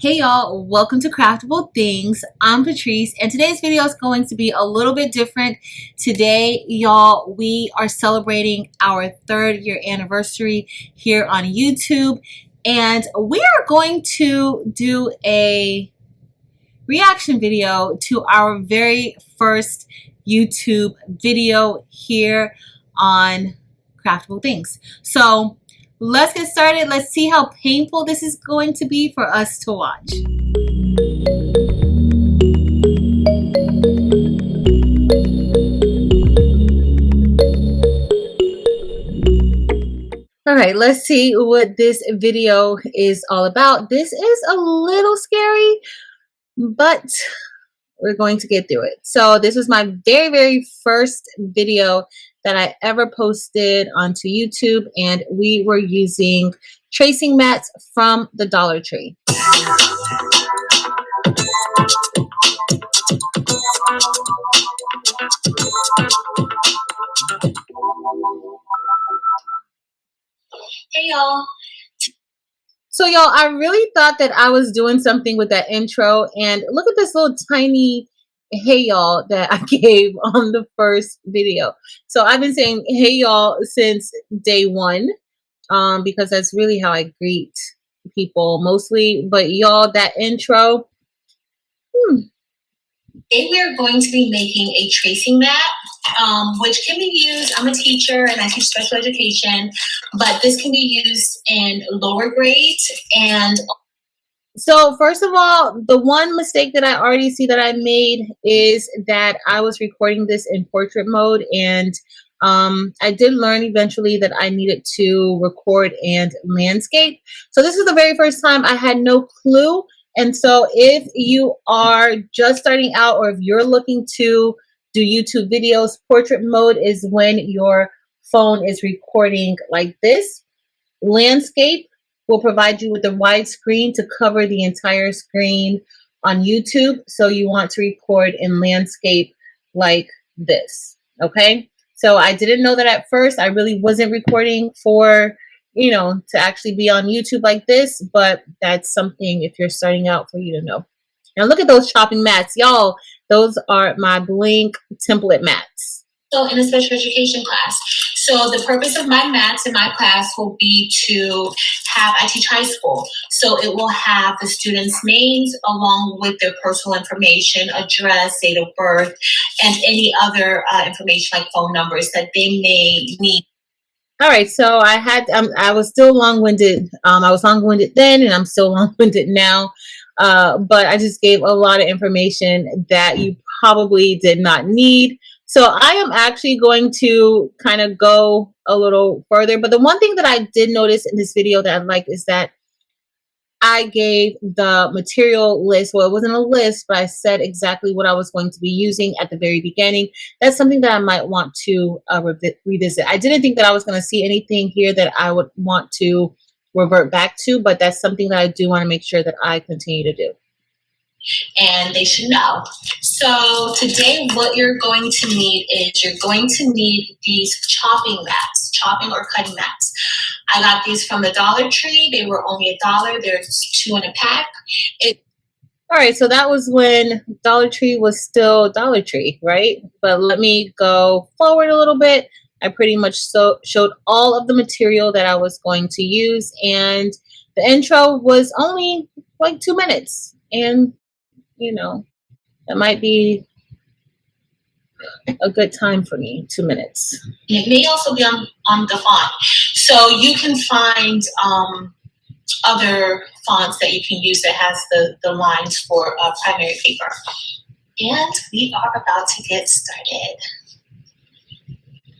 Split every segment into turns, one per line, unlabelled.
Hey y'all, welcome to Craftable Things. I'm Patrice and today's video is going to be a little bit different. Today, y'all, we are celebrating our 3rd year anniversary here on YouTube, and we are going to do a reaction video to our very first YouTube video here on Craftable Things. So let's get started. Let's see how painful this is going to be for us to watch. All right, let's see what this video is all about. This is a little scary, but we're going to get through it. So this was my very first video that I ever posted onto YouTube, and we were using tracing mats from the Dollar Tree. Hey y'all. So y'all, I really thought that I was doing something with that intro, and look at this little tiny hey y'all that I gave on the first video. So I've been saying hey y'all since day one, because that's really how I greet people mostly. But y'all, that intro. Today we are going to be making a tracing mat, which can be used. I'm a teacher and I teach special education, but this can be used in lower grades. And so first of all, the one mistake that I already see that I made is that I was recording this in portrait mode, and I did learn eventually that I needed to record and landscape. So this is the very first time. I had no clue. And so if you are just starting out, or if you're looking to do YouTube videos, portrait mode is when your phone is recording like this. Landscape will provide you with a wide screen to cover the entire screen on YouTube. So you want to record in landscape like this, okay? So I didn't know that at first. I really wasn't recording for, to actually be on YouTube like this, but that's something if you're starting out for you to know. Now look at those chopping mats, y'all. Those are my blank template mats. So in a special education class. So the purpose of my mats in my class will be to have, I teach high school, so it will have the students' names along with their personal information, address, date of birth, and any other information like phone numbers that they may need. All right, so I was still long-winded. I was long-winded then, and I'm still long-winded now. But I just gave a lot of information that you probably did not need. So I am actually going to kind of go a little further. But the one thing that I did notice in this video that I like is that I gave the material list. Well, it wasn't a list, but I said exactly what I was going to be using at the very beginning. That's something that I might want to revisit. I didn't think that I was going to see anything here that I would want to revert back to, but that's something that I do want to make sure that I continue to do. And they should know. So today what you're going to need is you're going to need these chopping mats, chopping or cutting mats. I got these from the Dollar Tree. They were only $1. There's 2 in a pack. All right, so that was when Dollar Tree was still Dollar Tree, right? But let me go forward a little bit. I pretty much showed all of the material that I was going to use, and the intro was only like 2 minutes. And that might be a good time for me, 2 minutes. It may also be on the font. So you can find other fonts that you can use that has the lines for primary paper. And we are about to get started.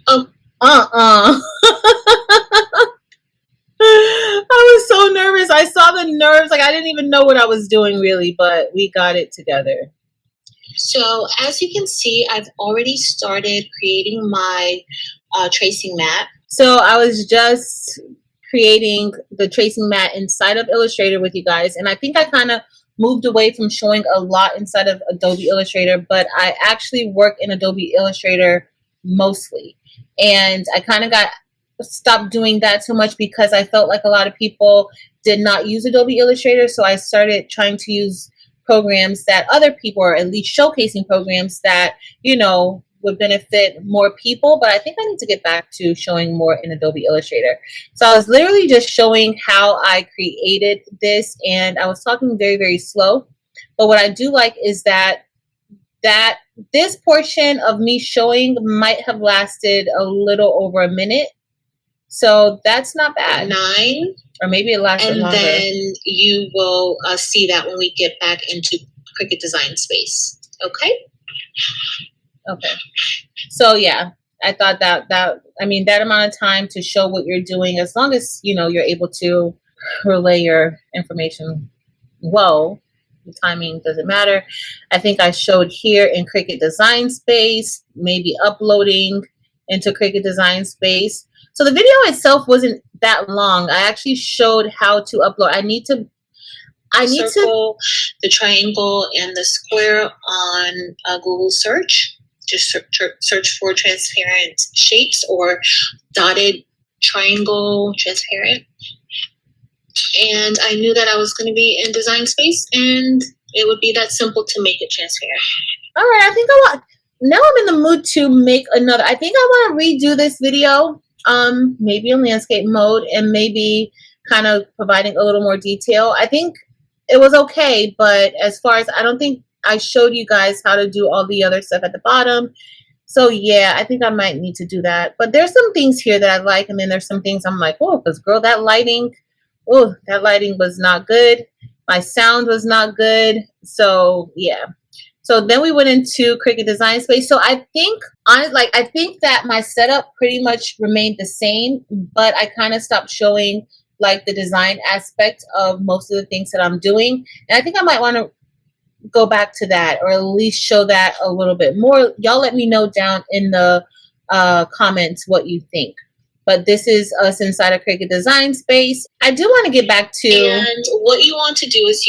Oh, I was so nervous. I saw the nerves. Like I didn't even know what I was doing really, but we got it together. So as you can see, I've already started creating my tracing mat. So I was just creating the tracing mat inside of Illustrator with you guys. And I think I kind of moved away from showing a lot inside of Adobe Illustrator, but I actually work in Adobe Illustrator mostly. And I kind of stopped doing that so much because I felt like a lot of people
did not use Adobe Illustrator, so I started trying to use programs that other people, or at least showcasing programs that, you know, would benefit more people. But I think I need to get back to showing more in Adobe Illustrator. So I was literally just showing how I created this, and I was talking very, very slow. But what I do like is that this portion of me showing might have lasted a little over a minute. So that's not bad.
9.
Or maybe it lasted longer.
And then you will see that when we get back into Cricut Design Space. Okay?
Okay. So yeah, I thought that I mean, that amount of time to show what you're doing, as long as, you know, you're able to relay your information well, the timing doesn't matter. I think I showed here in Cricut Design Space, maybe uploading into Cricut Design Space. So the video itself wasn't that long. I actually showed how to upload. I need to
circle the triangle and the square on Google search. Just search for transparent shapes or dotted triangle transparent. And I knew that I was going to be in Design Space, and it would be that simple to make it transparent.
All right, I think now I'm in the mood to make another. I think I want to redo this video, maybe in landscape mode, and maybe kind of providing a little more detail. I think it was okay, but as far as, I don't think I showed you guys how to do all the other stuff at the bottom. So yeah, I think I might need to do that. But there's some things here that I like, and then there's some things I'm like, oh, because girl, that lighting was not good. My sound was not good. So yeah. So then we went into Cricut Design Space. So I think that my setup pretty much remained the same, but I kind of stopped showing like the design aspect of most of the things that I'm doing. And I think I might want to go back to that, or at least show that a little bit more. Y'all let me know down in the comments what you think. But this is us inside of Cricut Design Space. I do want to get back to,
and what you want to do is,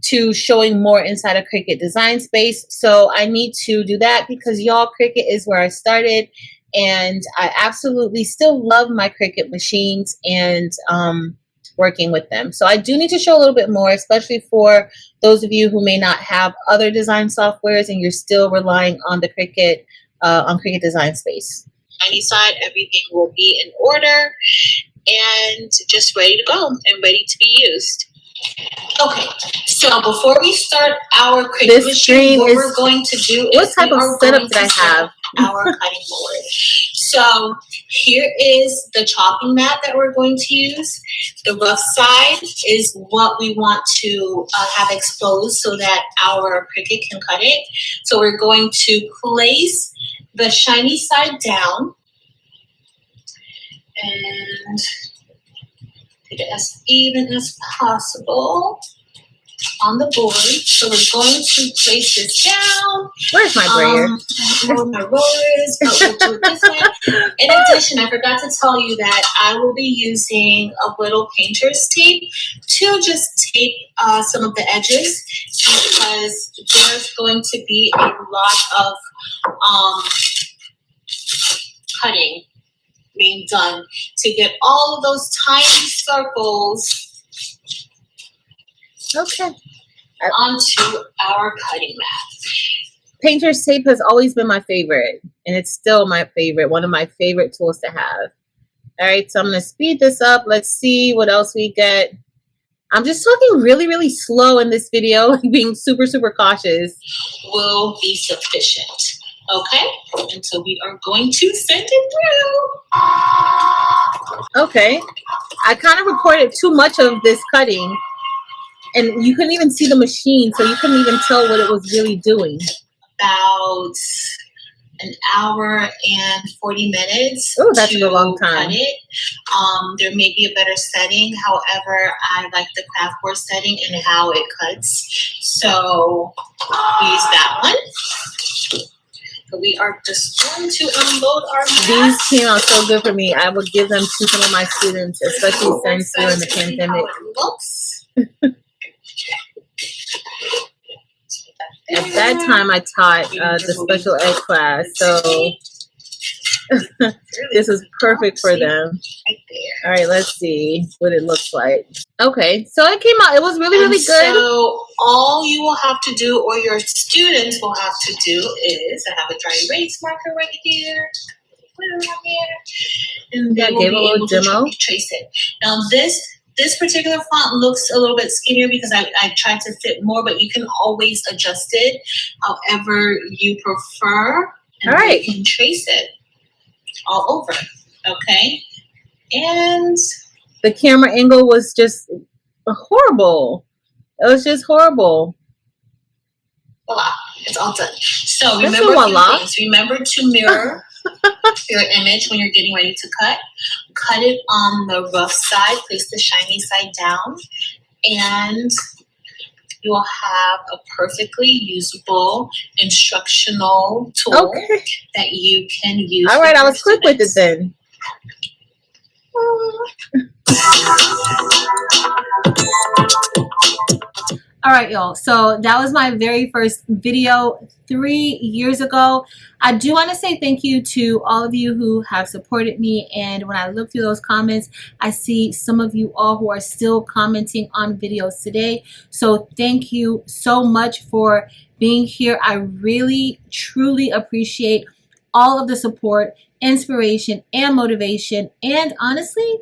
to showing more inside of Cricut Design Space. So I need to do that because y'all, Cricut is where I started, and I absolutely still love my Cricut machines and working with them. So I do need to show a little bit more, especially for those of you who may not have other design softwares and you're still relying on the Cricut, on Cricut Design Space.
Shiny side, everything will be in order and just ready to go and ready to be used. Okay, so before we start our Cricut machine, what we're going to do is,
what type of setup did I have?
Our cutting board. So here is the chopping mat that we're going to use. The rough side is what we want to have exposed so that our Cricut can cut it. So we're going to place the shiny side down and get it as even as possible on the board. So we're going to place this down.
Where's my brayer?
I don't know where my roller is, but we'll do it this way. In addition, I forgot to tell you that I will be using a little painter's tape to just tape some of the edges, because there's going to be a lot of cutting being done to get all of those tiny circles onto our cutting mat.
Painter's tape has always been my favorite, and it's still my favorite, one of my favorite tools to have. All right, so I'm going to speed this up. Let's see what else we get. I'm just talking really, really slow in this video, being super, super cautious.
Will be sufficient. Okay, and so we are going to send it through.
Okay, I kind of recorded too much of this cutting, and you couldn't even see the machine, so you couldn't even tell what it was really doing.
About an hour and 40 minutes.
Oh, that's a long time.
Cut it. There may be a better setting. However, I like the craft board setting and how it cuts. So use that one. So we are just going to unload our mat.
These came out so good for me. I would give them to some of my students, especially since we're in the pandemic. At that time, I taught the special ed class, so this is perfect for them.
Right there.
All right, let's see what it looks like. Okay, so it came out. It was really, really good.
So all you will have to do, or your students will have to do, is I have a dry erase marker right here. Put it right here, and they will
Gave a
be
little
able
demo.
to trace it. Now this particular font looks a little bit skinnier because I tried to fit more, but you can always adjust it however you prefer, and
All right.
you can trace it all over. Okay, and
The camera angle was just horrible. It was just horrible.
voila, it's all done. So
That's
remember
a
a few
voila.
things. Remember to mirror your image when you're getting ready to cut. Cut it on the rough side, place the shiny side down, and you will have a perfectly usable instructional tool that you can use.
All right, I was quick with it then. All right, y'all. So that was my very first video 3 years ago. I do want to say thank you to all of you who have supported me. And when I look through those comments, I see some of you all who are still commenting on videos today. So thank you so much for being here. I really, truly appreciate all of the support, inspiration, and motivation. And honestly,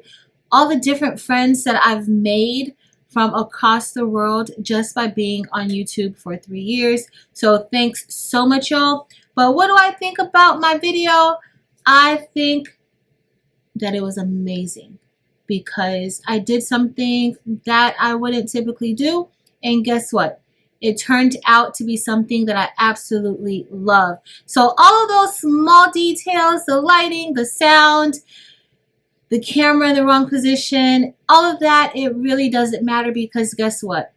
all the different friends that I've made from across the world just by being on YouTube for 3 years. So thanks so much, y'all. But what do I think about my video? I think that it was amazing because I did something that I wouldn't typically do. And guess what? It turned out to be something that I absolutely love. So all of those small details, the lighting, the sound, the camera in the wrong position, all of that, it really doesn't matter because guess what?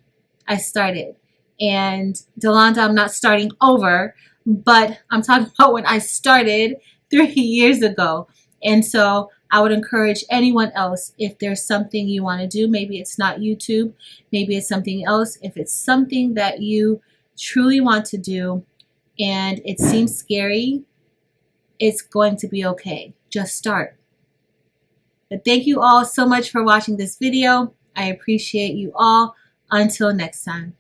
I started. And Delonda, I'm not starting over, but I'm talking about when I started 3 years ago. And so I would encourage anyone else, if there's something you want to do, maybe it's not YouTube, maybe it's something else. If it's something that you truly want to do and it seems scary, it's going to be okay. Just start. But thank you all so much for watching this video. I appreciate you all. Until next time.